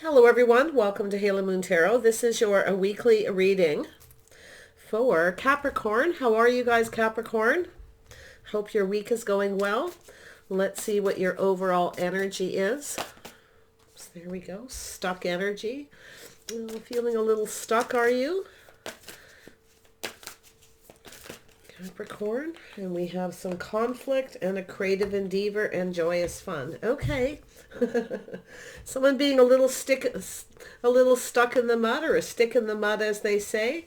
Hello everyone, welcome to Halo Moon Tarot. This is your weekly reading for Capricorn. How are you guys, Capricorn? Hope your week is going well. Let's see what your overall energy is. So there we go, stuck energy. Feeling a little stuck, are you? Capricorn, and we have some conflict and a creative endeavor and joyous fun. Okay. Someone being a little stuck in the mud, or a stick in the mud, as they say.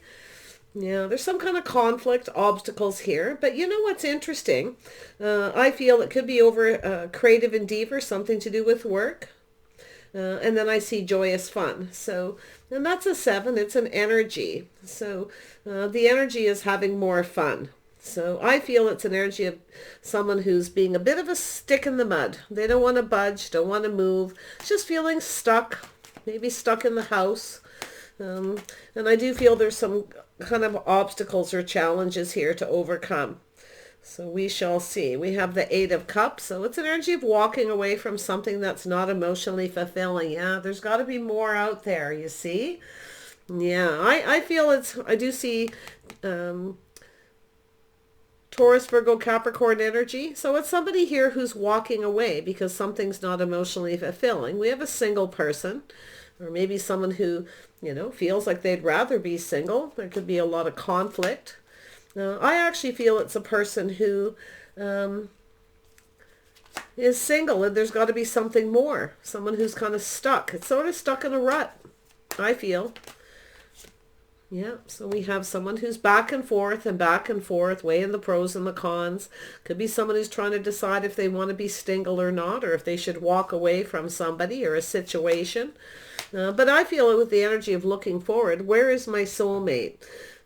Yeah, there's some kind of conflict, obstacles here. But you know what's interesting? I feel it could be over creative endeavor, something to do with work. And then I see joyous fun. So, and that's a 7. It's an energy. So the energy is having more fun. So I feel it's an energy of someone who's being a bit of a stick in the mud. They don't want to budge, don't want to move, just feeling stuck, maybe stuck in the house. And I do feel there's some kind of obstacles or challenges here to overcome. So we shall see. We have the 8 of Cups. So it's an energy of walking away from something that's not emotionally fulfilling. Yeah, there's got to be more out there, you see? Yeah, I feel I do see Taurus, Virgo, Capricorn energy. So it's somebody here who's walking away because something's not emotionally fulfilling. We have a single person, or maybe someone who, feels like they'd rather be single. There could be a lot of conflict. I actually feel it's a person who is single, and there's got to be something more. Someone who's kind of stuck. It's sort of stuck in a rut, I feel. Yeah, so we have someone who's back and forth, weighing the pros and the cons. Could be someone who's trying to decide if they want to be single or not, or if they should walk away from somebody or a situation. But I feel it with the energy of looking forward. Where is my soulmate?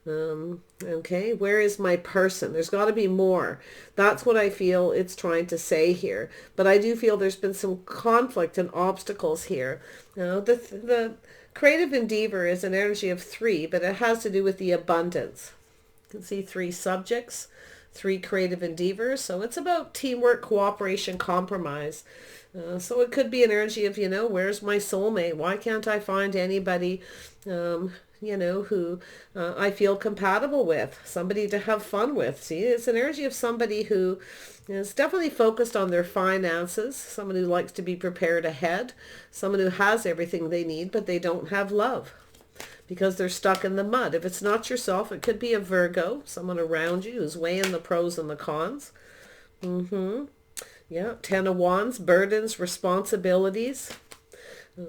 Okay, where is my person? There's got to be more. That's what I feel it's trying to say here. But I do feel there's been some conflict and obstacles here. The creative endeavor is an energy of 3, but it has to do with the abundance. You can see 3 subjects, 3 creative endeavors. So it's about teamwork, cooperation, compromise. So it could be an energy of, where's my soulmate? Why can't I find anybody, who I feel compatible with, somebody to have fun with? See, it's an energy of somebody who is definitely focused on their finances, someone who likes to be prepared ahead, someone who has everything they need, but they don't have love because they're stuck in the mud. If it's not yourself, it could be a Virgo, someone around you who's weighing the pros and the cons. Yeah, 10 of Wands, burdens, responsibilities.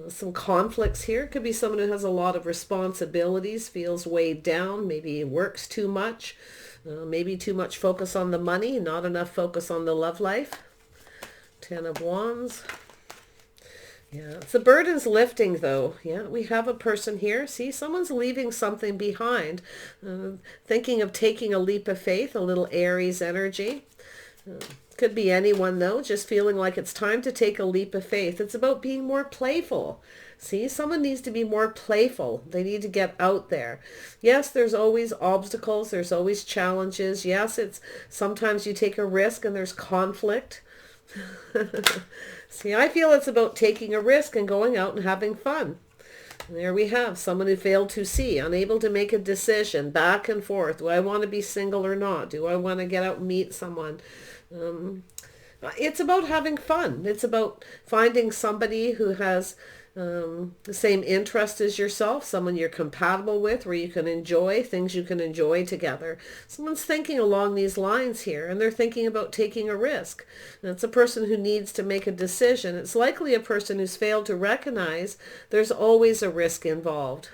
Some conflicts here. Could be someone who has a lot of responsibilities, feels weighed down, maybe works too much, maybe too much focus on the money, not enough focus on the love life. 10 of Wands. Yeah, the burden's lifting though. Yeah, we have a person here. See, someone's leaving something behind, thinking of taking a leap of faith, a little Aries energy. Could be anyone though, just feeling like it's time to take a leap of faith. It's about being more playful. See, someone needs to be more playful. They need to get out there. Yes, there's always obstacles. There's always challenges. Yes, it's sometimes you take a risk and there's conflict. See, I feel it's about taking a risk and going out and having fun. And there we have someone who failed to see, unable to make a decision, back and forth. Do I want to be single or not? Do I want to get out and meet someone? It's about having fun. It's about finding somebody who has the same interest as yourself, someone you're compatible with, where you can enjoy things you can enjoy together. Someone's thinking along these lines here, and they're thinking about taking a risk. And it's a person who needs to make a decision. It's likely a person who's failed to recognize there's always a risk involved.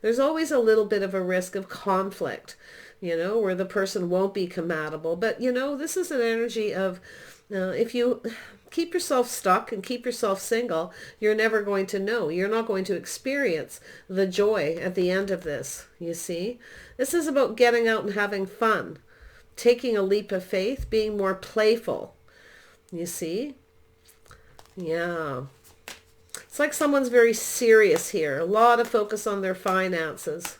There's always a little bit of a risk of conflict, where the person won't be compatible. But, this is an energy of if you keep yourself stuck and keep yourself single, you're never going to know. You're not going to experience the joy at the end of this, you see. This is about getting out and having fun, taking a leap of faith, being more playful, you see. Yeah. It's like someone's very serious here. A lot of focus on their finances.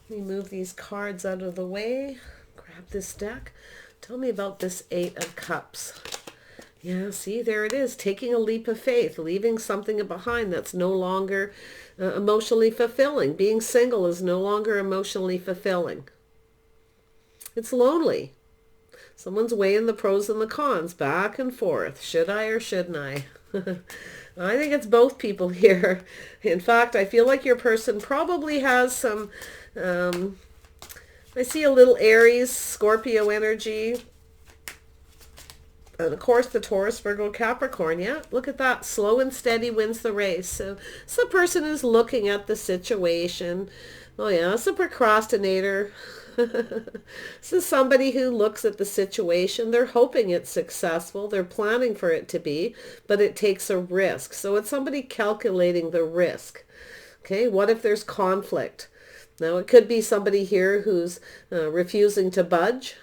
Let me move these cards out of the way. Grab this deck. Tell me about this 8 of Cups. Yeah, see, there it is. Taking a leap of faith, leaving something behind that's no longer emotionally fulfilling. Being single is no longer emotionally fulfilling. It's lonely. Someone's weighing the pros and the cons back and forth. Should I or shouldn't I? I think it's both people here. In fact, I feel like your person probably has some, I see a little Aries, Scorpio energy. And of course the Taurus, Virgo, Capricorn. Yeah, look at that. Slow and steady wins the race. So it's the person who's looking at the situation. Oh yeah, it's a procrastinator. This is somebody who looks at the situation. They're hoping it's successful. They're planning for it to be, but it takes a risk. So it's somebody calculating the risk. Okay, what if there's conflict? Now it could be somebody here who's refusing to budge.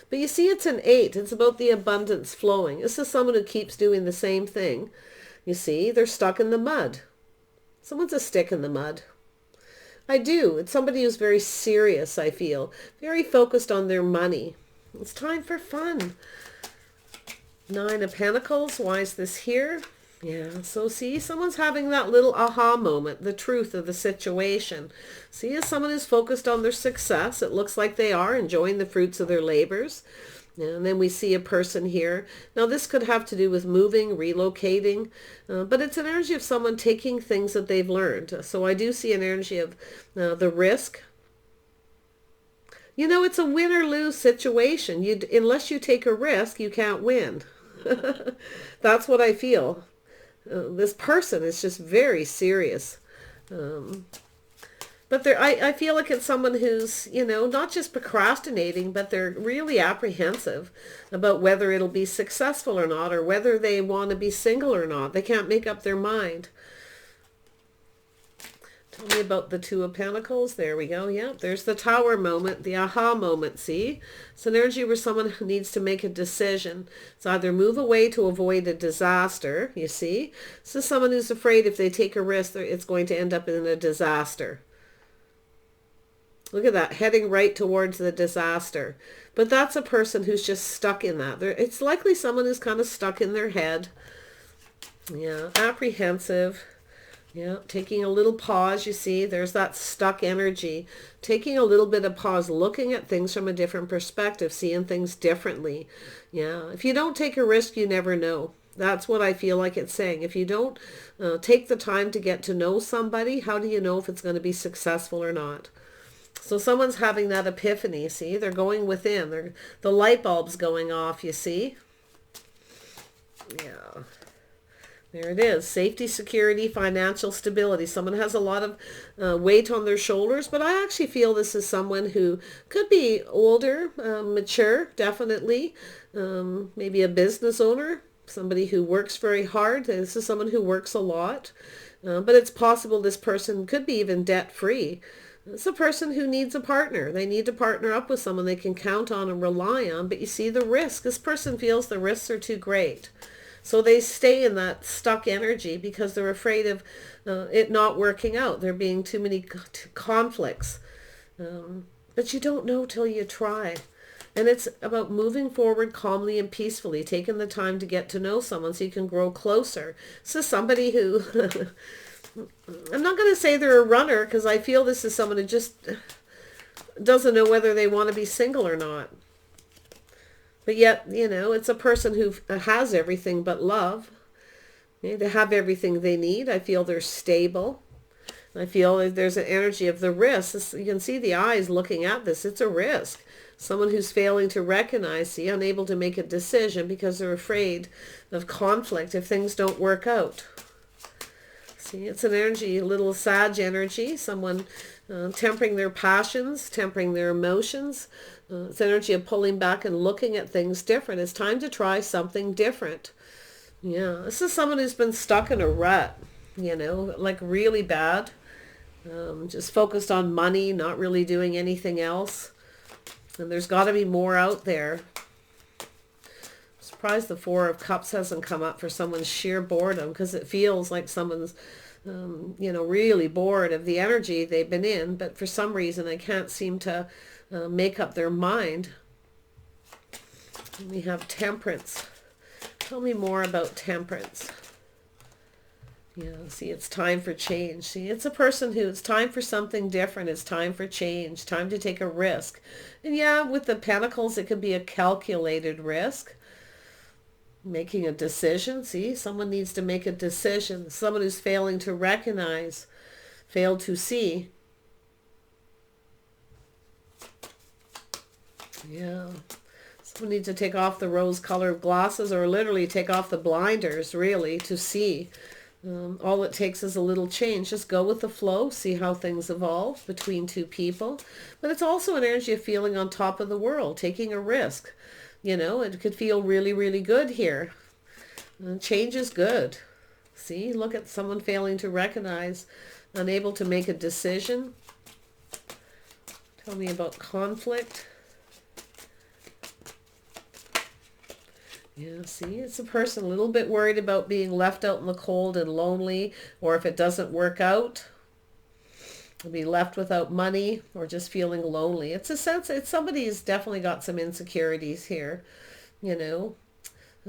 But you see, it's an 8. It's about the abundance flowing. This is someone who keeps doing the same thing. You see, they're stuck in the mud. Someone's a stick in the mud. I do. It's somebody who's very serious, I feel. Very focused on their money. It's time for fun. 9 of Pentacles. Why is this here? Yeah, so see, someone's having that little aha moment, the truth of the situation. See, as someone who's focused on their success, it looks like they are enjoying the fruits of their labors. And then we see a person here. Now, this could have to do with moving, relocating, but it's an energy of someone taking things that they've learned. So I do see an energy of the risk. You know, it's a win or lose situation. Unless you take a risk, you can't win. That's what I feel. This person is just very serious. But I feel like it's someone who's, you know, not just procrastinating, but they're really apprehensive about whether it'll be successful or not, or whether they want to be single or not. They can't make up their mind. Tell me about the 2 of Pentacles. There we go. Yeah, there's the Tower moment, the aha moment, see? It's an energy where someone needs to make a decision. It's either move away to avoid a disaster, you see? This is someone who's afraid if they take a risk, it's going to end up in a disaster. Look at that, heading right towards the disaster. But that's a person who's just stuck in that. It's likely someone who's kind of stuck in their head. Yeah, apprehensive. Yeah, taking a little pause, you see, there's that stuck energy. Taking a little bit of pause, looking at things from a different perspective, seeing things differently. Yeah, if you don't take a risk, you never know. That's what I feel like it's saying. If you don't take the time to get to know somebody, how do you know if it's going to be successful or not? So someone's having that epiphany, see? They're going within. The light bulb's going off, you see? Yeah. There it is. Safety, security, financial stability. Someone has a lot of weight on their shoulders, but I actually feel this is someone who could be older, mature, definitely. Maybe a business owner, somebody who works very hard. This is someone who works a lot. But it's possible this person could be even debt-free. It's a person who needs a partner. They need to partner up with someone they can count on and rely on. But you see the risk. This person feels the risks are too great. So they stay in that stuck energy because they're afraid of it not working out. There being too many conflicts. But you don't know till you try. And it's about moving forward calmly and peacefully, taking the time to get to know someone so you can grow closer. So somebody who, I'm not going to say they're a runner because I feel this is someone who just doesn't know whether they want to be single or not. But yet, you know, it's a person who has everything but love. They have everything they need. I feel they're stable. I feel like there's an energy of the risk. You can see the eyes looking at this. It's a risk. Someone who's failing to recognize, see, unable to make a decision because they're afraid of conflict if things don't work out. See, it's an energy, a little Sag energy. Someone tempering their passions, tempering their emotions. It's energy of pulling back and looking at things different. It's time to try something different. Yeah, this is someone who's been stuck in a rut, you know, like really bad. Just focused on money, not really doing anything else. And there's got to be more out there. I'm surprised the 4 of Cups hasn't come up for someone's sheer boredom, because it feels like someone's, you know, really bored of the energy they've been in. But for some reason, they can't seem to make up their mind. And we have Temperance. Tell me more about Temperance. Yeah, see, it's time for change. See, it's a person who, it's time for something different. It's time for change, time to take a risk. And yeah, with the Pentacles, it could be a calculated risk. Making a decision. See, someone needs to make a decision. Someone who's failing to recognize, failed to see. Yeah. Someone needs to take off the rose-colored glasses, or literally take off the blinders, really, to see. All it takes is a little change. Just go with the flow, see how things evolve between two people. But it's also an energy of feeling on top of the world, taking a risk. You know, it could feel really, really good here. Change is good. See, look at someone failing to recognize, unable to make a decision. Tell me about conflict. Yeah, see, it's a person a little bit worried about being left out in the cold and lonely, or if it doesn't work out, be left without money, or just feeling lonely. It's a sense, it's somebody who's definitely got some insecurities here, you know,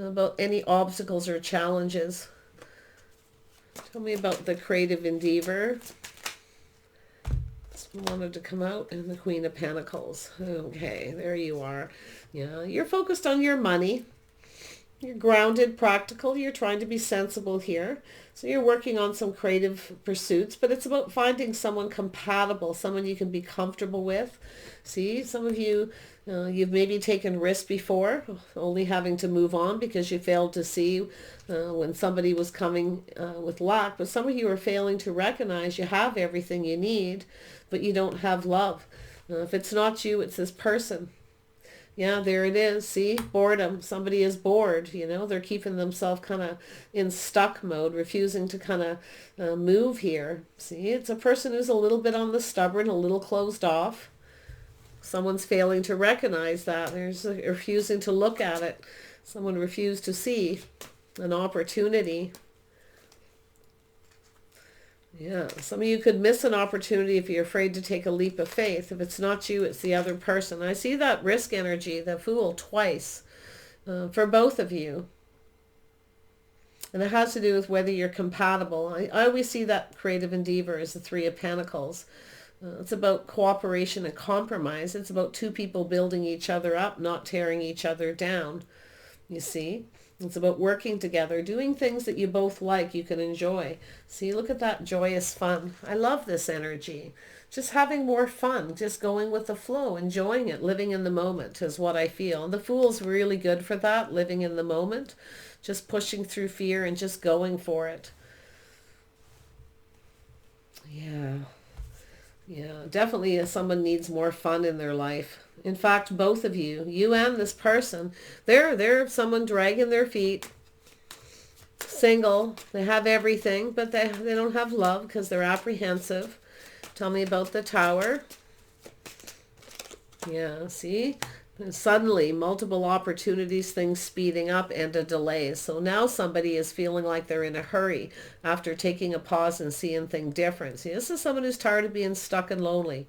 about any obstacles or challenges. Tell me about the creative endeavor. This one wanted to come out, and the Queen of Pentacles. Okay, there you are. Yeah, you're focused on your money. You're grounded, practical. You're trying to be sensible here. So you're working on some creative pursuits, but it's about finding someone compatible, someone you can be comfortable with. See, some of you, you've maybe taken risks before, only having to move on because you failed to see when somebody was coming with lack. But some of you are failing to recognize you have everything you need, but you don't have love. If it's not you, it's this person. Yeah, there it is. See, boredom. Somebody is bored, you know, they're keeping themselves kind of in stuck mode, refusing to kind of move here. See, it's a person who's a little bit on the stubborn, a little closed off. Someone's failing to recognize that. There's refusing to look at it. Someone refused to see an opportunity. Yeah, some of you could miss an opportunity if you're afraid to take a leap of faith. If it's not you, it's the other person. I see that risk energy, the Fool, twice for both of you. And it has to do with whether you're compatible. I always see that creative endeavor as the Three of Pentacles. It's about cooperation and compromise. It's about two people building each other up, not tearing each other down. You see? It's about working together, doing things that you both like, you can enjoy. See, look at that joyous fun. I love this energy. Just having more fun, just going with the flow, enjoying it, living in the moment is what I feel. And the Fool's really good for that, living in the moment, just pushing through fear and just going for it. Yeah. Yeah, definitely someone needs more fun in their life. In fact, both of you, you and this person, they're someone dragging their feet, single, they have everything, but they don't have love because they're apprehensive. Tell me about the Tower. Yeah, see? Suddenly, multiple opportunities, things speeding up, and a delay. So now somebody is feeling like they're in a hurry after taking a pause and seeing things different. See, this is someone who's tired of being stuck and lonely.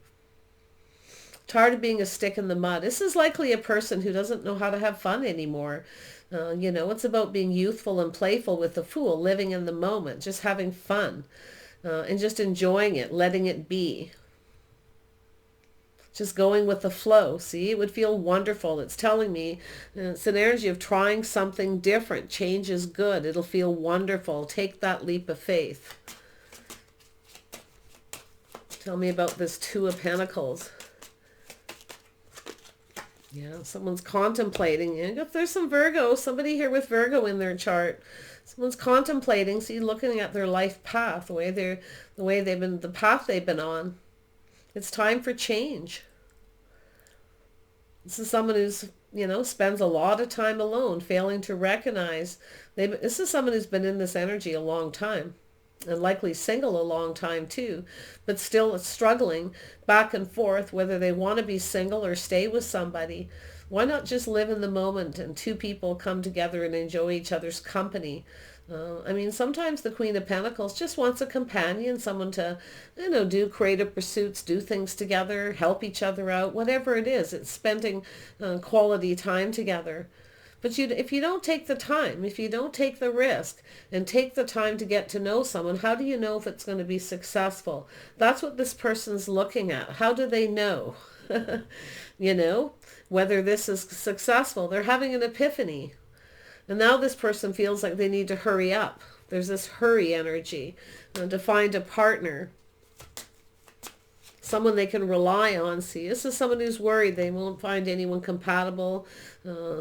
Tired of being a stick in the mud. This is likely a person who doesn't know how to have fun anymore. You know, it's about being youthful and playful with the Fool, living in the moment, just having fun, and just enjoying it, letting it be. Just going with the flow. See, it would feel wonderful. It's telling me it's an energy of trying something different. Change is good. It'll feel wonderful. Take that leap of faith. Tell me about this Two of Pentacles. Yeah, someone's contemplating. If there's some Virgo, somebody here with Virgo in their chart, someone's contemplating, see, looking at their life path, the path they've been on. It's time for change. This is someone who's, you know, spends a lot of time alone, failing to recognize. This is someone who's been in this energy a long time, and likely single a long time too, but still struggling back and forth whether they want to be single or stay with somebody. Why not just live in the moment and two people come together and enjoy each other's company? I mean, sometimes the Queen of Pentacles just wants a companion, someone to, you know, do creative pursuits, do things together, help each other out, whatever it is. It's spending quality time together. But if you don't take the time, if you don't take the risk and take the time to get to know someone, how do you know if it's going to be successful? That's what this person's looking at. How do they know? You know, whether this is successful. They're having an epiphany. And now this person feels like they need to hurry up. There's this hurry energy to find a partner. Someone they can rely on. See, this is someone who's worried they won't find anyone compatible,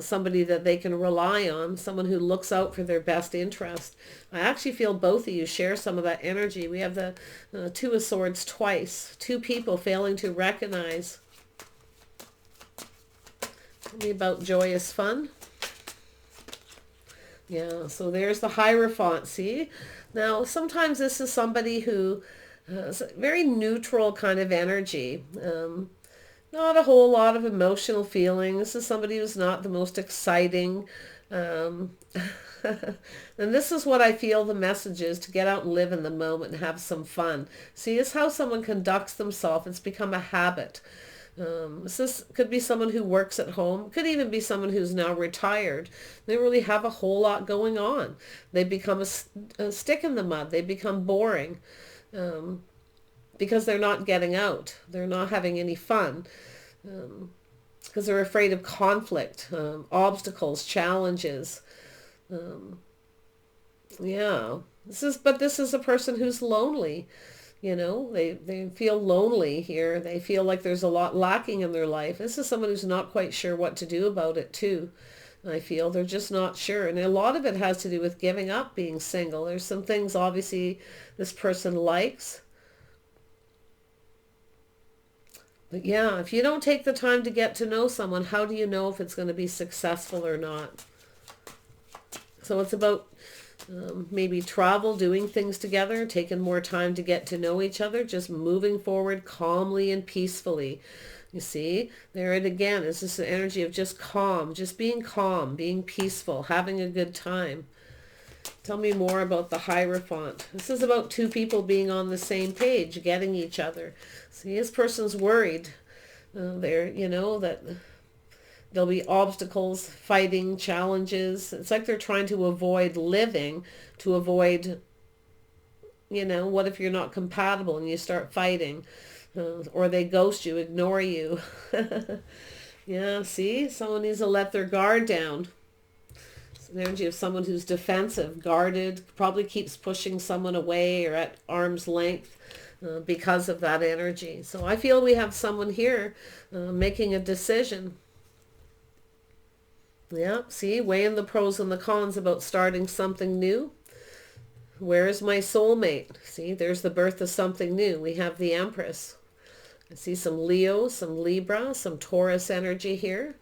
somebody that they can rely on, someone who looks out for their best interest. I actually feel both of you share some of that energy. We have the Two of Swords twice. Two people failing to recognize. Tell me about joyous fun. Yeah, so there's the Hierophant, see? Now, sometimes this is somebody who has a very neutral kind of energy. Not a whole lot of emotional feeling. This is somebody who's not the most exciting. And this is what I feel the message is, to get out and live in the moment and have some fun. See, it's how someone conducts themselves. It's become a habit. Could be someone who works at home. Could even be someone who's now retired. They really have a whole lot going on. They become a stick in the mud. They become boring because they're not getting out. They're not having any fun because they're afraid of conflict, obstacles, challenges. Yeah, this is a person who's lonely. You know, they feel lonely here. They feel like there's a lot lacking in their life. This is someone who's not quite sure what to do about it too. I feel they're just not sure. And a lot of it has to do with giving up being single. There's some things obviously this person likes. But yeah, if you don't take the time to get to know someone, how do you know if it's going to be successful or not? So it's about maybe travel, doing things together, taking more time to get to know each other, just moving forward calmly and peacefully. You see, there it again is this energy of just calm, being peaceful, having a good time. Tell me more about the Hierophant. This is about two people being on the same page, getting each other. See, this person's worried. That there'll be obstacles, fighting, challenges. It's like they're trying to avoid living, to avoid, what if you're not compatible and you start fighting? Or they ghost you, ignore you. Yeah, see? Someone needs to let their guard down. It's an energy of someone who's defensive, guarded, probably keeps pushing someone away or at arm's length because of that energy. So I feel we have someone here making a decision. Yeah, see, weighing the pros and the cons about starting something new. Where is my soulmate? See, there's the birth of something new. We have the Empress. I see some Leo, some Libra, some Taurus energy here.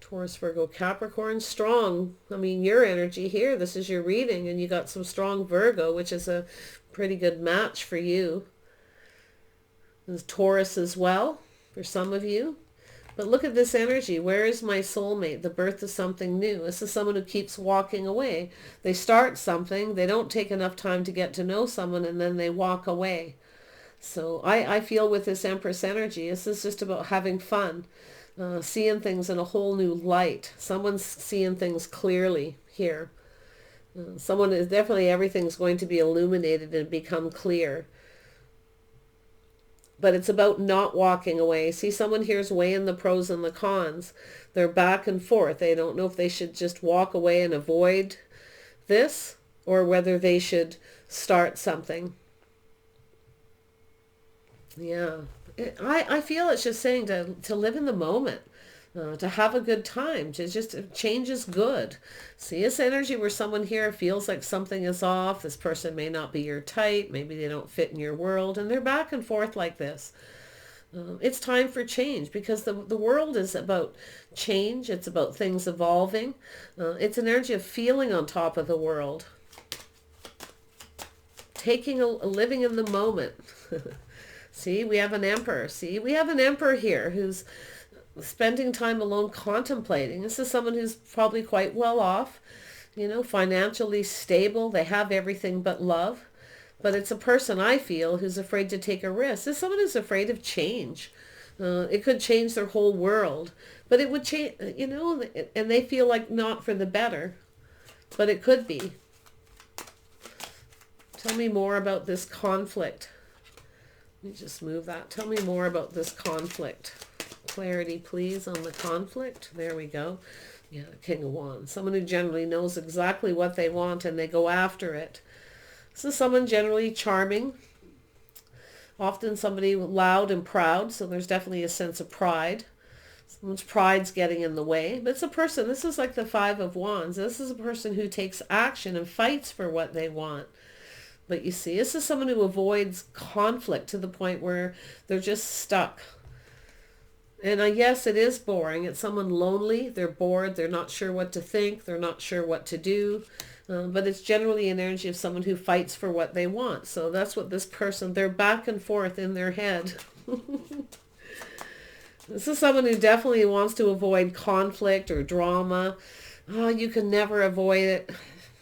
Taurus, Virgo, Capricorn, strong. I mean, your energy here, this is your reading, and you got some strong Virgo, which is a pretty good match for you. There's Taurus as well, for some of you. But look at this energy. Where is my soulmate? The birth of something new. This is someone who keeps walking away. They start something. They don't take enough time to get to know someone, and then they walk away. So I feel with this Empress energy, this is just about having fun, seeing things in a whole new light. Someone's seeing things clearly here. Someone is definitely, everything's going to be illuminated and become clear. But it's about not walking away. See, someone here's weighing the pros and the cons. They're back and forth. They don't know if they should just walk away and avoid this, or whether they should start something. Yeah. I feel it's just saying to live in the moment. To have a good time, to just change is good. See, this energy where someone here feels like something is off. This person may not be your type. Maybe they don't fit in your world, and they're back and forth like this. It's time for change, because the world is about change. It's about things evolving. It's an energy of feeling on top of the world. Living in the moment. See, we have an Emperor. See, we have an Emperor here who's spending time alone contemplating. This is someone who's probably quite well off, financially stable. They have everything but love. But it's a person, I feel, who's afraid to take a risk. This is someone who's afraid of change. It could change their whole world. But it would change, you know, and they feel like not for the better. But it could be. Tell me more about this conflict. Let me just move that. Tell me more about this conflict. Clarity, please, on the conflict. There we go. Yeah, the King of Wands. Someone who generally knows exactly what they want and they go after it. This is someone generally charming. Often somebody loud and proud, so there's definitely a sense of pride. Someone's pride's getting in the way. But it's a person, this is like the Five of Wands. This is a person who takes action and fights for what they want. But you see, this is someone who avoids conflict to the point where they're just stuck. And yes, it is boring. It's someone lonely. They're bored. They're not sure what to think. They're not sure what to do. But it's generally an energy of someone who fights for what they want. So that's what this person, they're back and forth in their head. This is someone who definitely wants to avoid conflict or drama. Oh, you can never avoid it.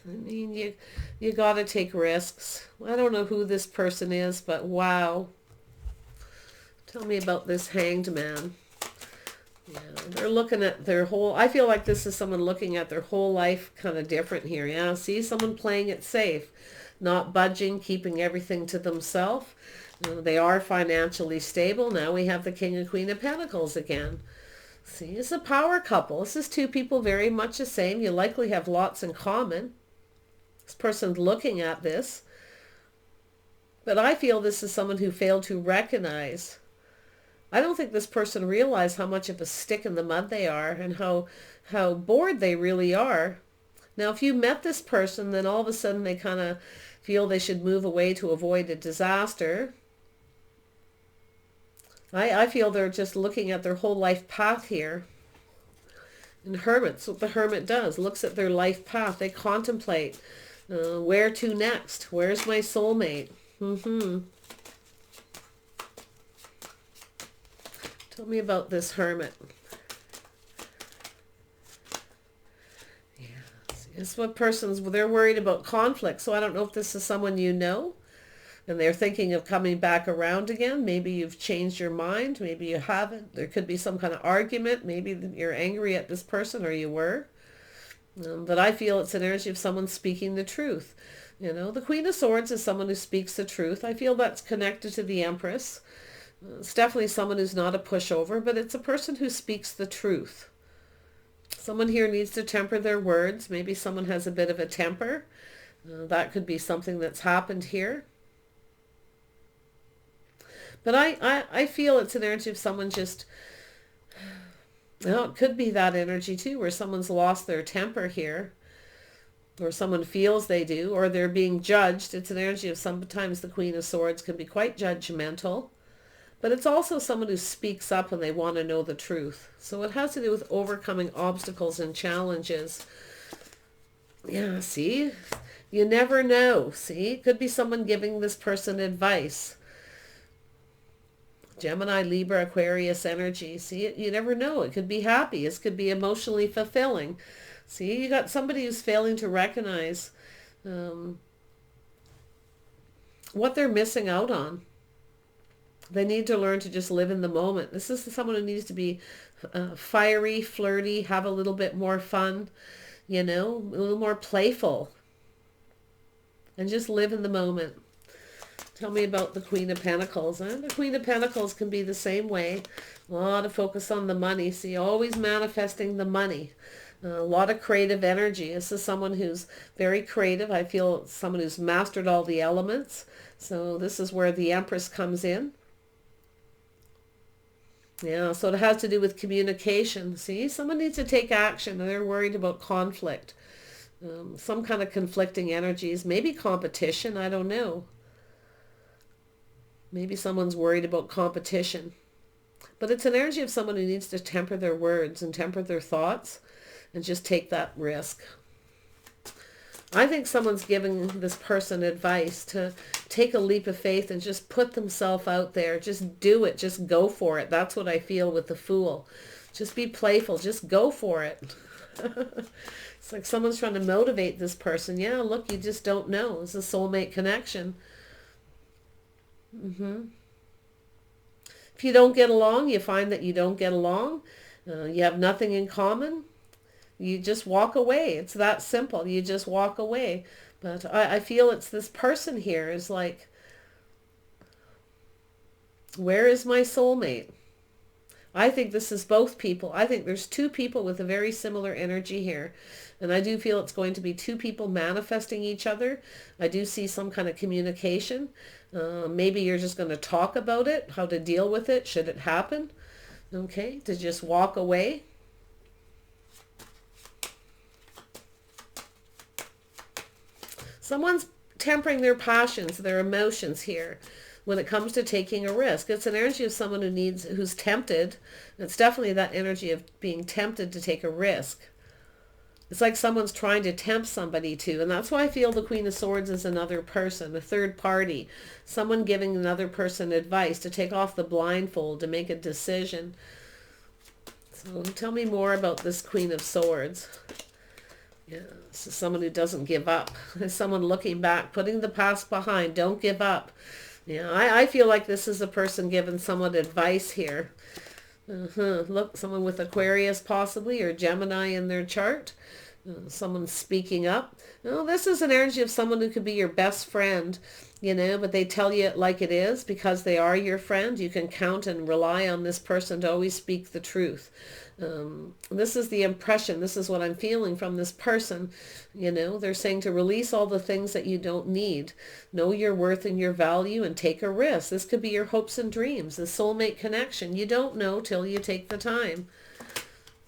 I mean, you got to take risks. I don't know who this person is, but wow. Tell me about this Hanged Man. Yeah, they're looking at their whole, I feel like this is someone looking at their whole life kind of different here. Yeah, see, someone playing it safe, not budging, keeping everything to themselves. They are financially stable. Now we have the King and Queen of Pentacles again. See, it's a power couple. This is two people very much the same. You likely have lots in common. This person's looking at this. But I feel this is someone who failed to recognize. I don't think this person realized how much of a stick in the mud they are and how bored they really are. Now, if you met this person, then all of a sudden they kind of feel they should move away to avoid a disaster. I feel they're just looking at their whole life path here. And hermits, what the hermit does, looks at their life path. They contemplate, where to next? Where's my soulmate? Tell me about this hermit. Yeah, it's what persons, they're worried about conflict. So I don't know if this is someone you know and they're thinking of coming back around again. Maybe you've changed your mind. Maybe you haven't. There could be some kind of argument. Maybe you're angry at this person, or you were. But I feel it's an energy of someone speaking the truth. You know, the Queen of Swords is someone who speaks the truth. I feel that's connected to the Empress. It's definitely someone who's not a pushover, but it's a person who speaks the truth. Someone here needs to temper their words. Maybe someone has a bit of a temper. That could be something that's happened here. But I feel it's an energy of someone just, well, it could be that energy too, where someone's lost their temper here, or someone feels they do, or they're being judged. It's an energy of sometimes the Queen of Swords can be quite judgmental, but it's also someone who speaks up when they want to know the truth. So it has to do with overcoming obstacles and challenges. Yeah, see, you never know. See, it could be someone giving this person advice. Gemini, Libra, Aquarius energy. See, you never know. It could be happy. It could be emotionally fulfilling. See, you got somebody who's failing to recognize what they're missing out on. They need to learn to just live in the moment. This is someone who needs to be fiery, flirty, have a little bit more fun, you know, a little more playful, and just live in the moment. Tell me about the Queen of Pentacles. The Queen of Pentacles can be the same way. A lot of focus on the money. See, always manifesting the money. A lot of creative energy. This is someone who's very creative. I feel someone who's mastered all the elements. So this is where the Empress comes in. Yeah, so it has to do with communication. See, someone needs to take action and they're worried about conflict. Some kind of conflicting energies. Maybe competition. I don't know. Maybe someone's worried about competition. But it's an energy of someone who needs to temper their words and temper their thoughts and just take that risk. I think someone's giving this person advice to take a leap of faith and just put themselves out there. Just do it. Just go for it. That's what I feel with the Fool. Just be playful. Just go for it. It's like someone's trying to motivate this person. Yeah, look, you just don't know. It's a soulmate connection. If you don't get along, you find that you don't get along. You have nothing in common. You just walk away. It's that simple. You just walk away. But I feel it's this person here is like, where is my soulmate? I think this is both people. I think there's two people with a very similar energy here. And I do feel it's going to be two people manifesting each other. I do see some kind of communication. Maybe you're just going to talk about it, how to deal with it, should it happen. Okay, to just walk away. Someone's tempering their passions, their emotions here when it comes to taking a risk. It's an energy of someone who's tempted. It's definitely that energy of being tempted to take a risk. It's like someone's trying to tempt somebody to, and that's why I feel the Queen of Swords is another person, a third party, someone giving another person advice to take off the blindfold, to make a decision. So tell me more about this Queen of Swords. Yeah, this is someone who doesn't give up. There's someone looking back, putting the past behind. Don't give up. Yeah, I feel like this is a person giving someone advice here. Look, someone with Aquarius possibly, or Gemini in their chart. Someone speaking up. Oh, this is an energy of someone who could be your best friend, you know, but they tell you it like it is because they are your friend. You can count and rely on this person to always speak the truth. This is the impression. This is what I'm feeling from this person. You know, they're saying to release all the things that you don't need. Know your worth and your value and take a risk. This could be your hopes and dreams, the soulmate connection. You don't know till you take the time.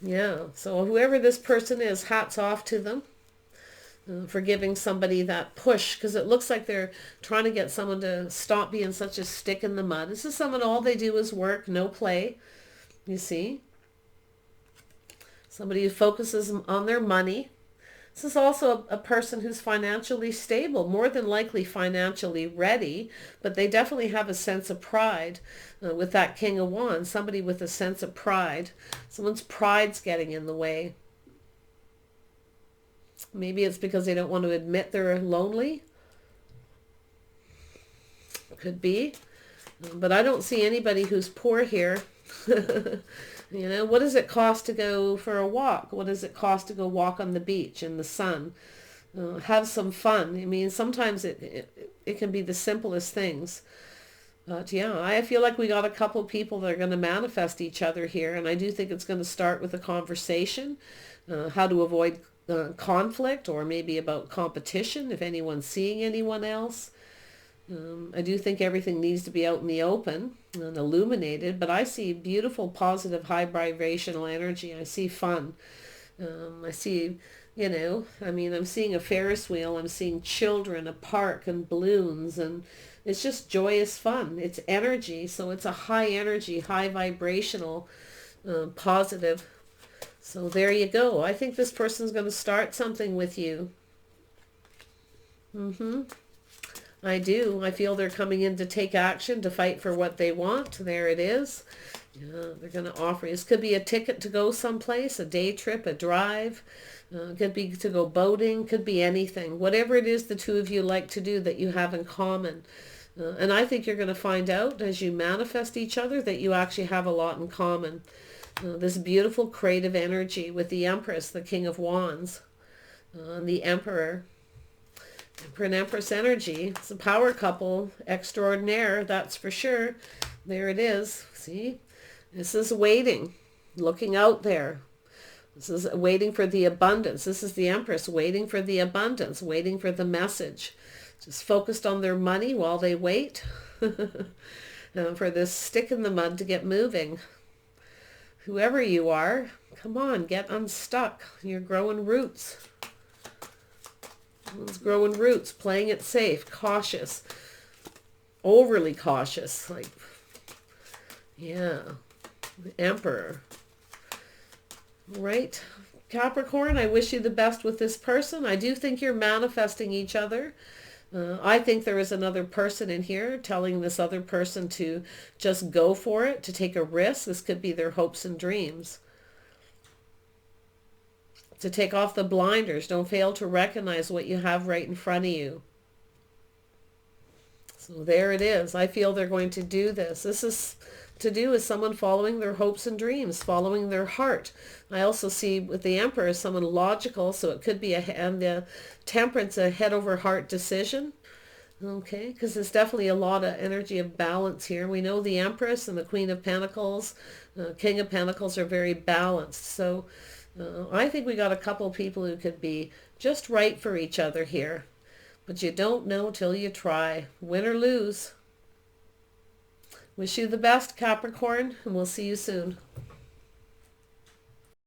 Yeah, so whoever this person is, hats off to them for giving somebody that push, because it looks like they're trying to get someone to stop being such a stick in the mud. This is someone, all they do is work, no play, you see. Somebody who focuses on their money. This is also a person who's financially stable, more than likely financially ready, but they definitely have a sense of pride with that King of Wands. Somebody with a sense of pride. Someone's pride's getting in the way. Maybe it's because they don't want to admit they're lonely. Could be. But I don't see anybody who's poor here. You know, what does it cost to go for a walk? What does it cost to go walk on the beach in the sun? Have some fun. I mean, sometimes it can be the simplest things. But yeah, I feel like we got a couple people that are going to manifest each other here. And I do think it's going to start with a conversation. How to avoid conflict, or maybe about competition if anyone's seeing anyone else. I do think everything needs to be out in the open and illuminated, but I see beautiful, positive, high vibrational energy. I see fun. I see, you know, I mean, I'm seeing a Ferris wheel. I'm seeing children, a park, and balloons, and it's just joyous fun. It's energy, so it's a high energy, high vibrational, positive. So there you go. I think this person's going to start something with you. I do. I feel they're coming in to take action, to fight for what they want. There it is. Yeah, they're going to offer you. This could be a ticket to go someplace, a day trip, a drive. Could be to go boating. Could be anything. Whatever it is the two of you like to do that you have in common. And I think you're going to find out as you manifest each other that you actually have a lot in common. This beautiful creative energy with the Empress, the King of Wands, and the Emperor. Emperor and Empress energy. It's a power couple extraordinaire, that's for sure. There it is. See? This is waiting, looking out there. This is waiting for the abundance. This is the Empress waiting for the abundance, waiting for the message. Just focused on their money while they wait for this stick in the mud to get moving. Whoever you are, come on, get unstuck. You're growing roots. It's growing roots, playing it safe, cautious, overly cautious, like, yeah, the Emperor. Right, Capricorn, I wish you the best with this person. I do think you're manifesting each other. I think there is another person in here telling this other person to just go for it, to take a risk. This could be their hopes and dreams. To take off the blinders. Don't fail to recognize what you have right in front of you. So there it is. I feel they're going to do this. This is to do with someone following their hopes and dreams, following their heart. I also see with the Emperor someone logical, so it could be and the Temperance, a head over heart decision. Okay, because there's definitely a lot of energy of balance here. We know the Empress and the Queen of Pentacles, King of Pentacles are very balanced. So I think we got a couple people who could be just right for each other here. But you don't know till you try. Win or lose. Wish you the best, Capricorn, and we'll see you soon.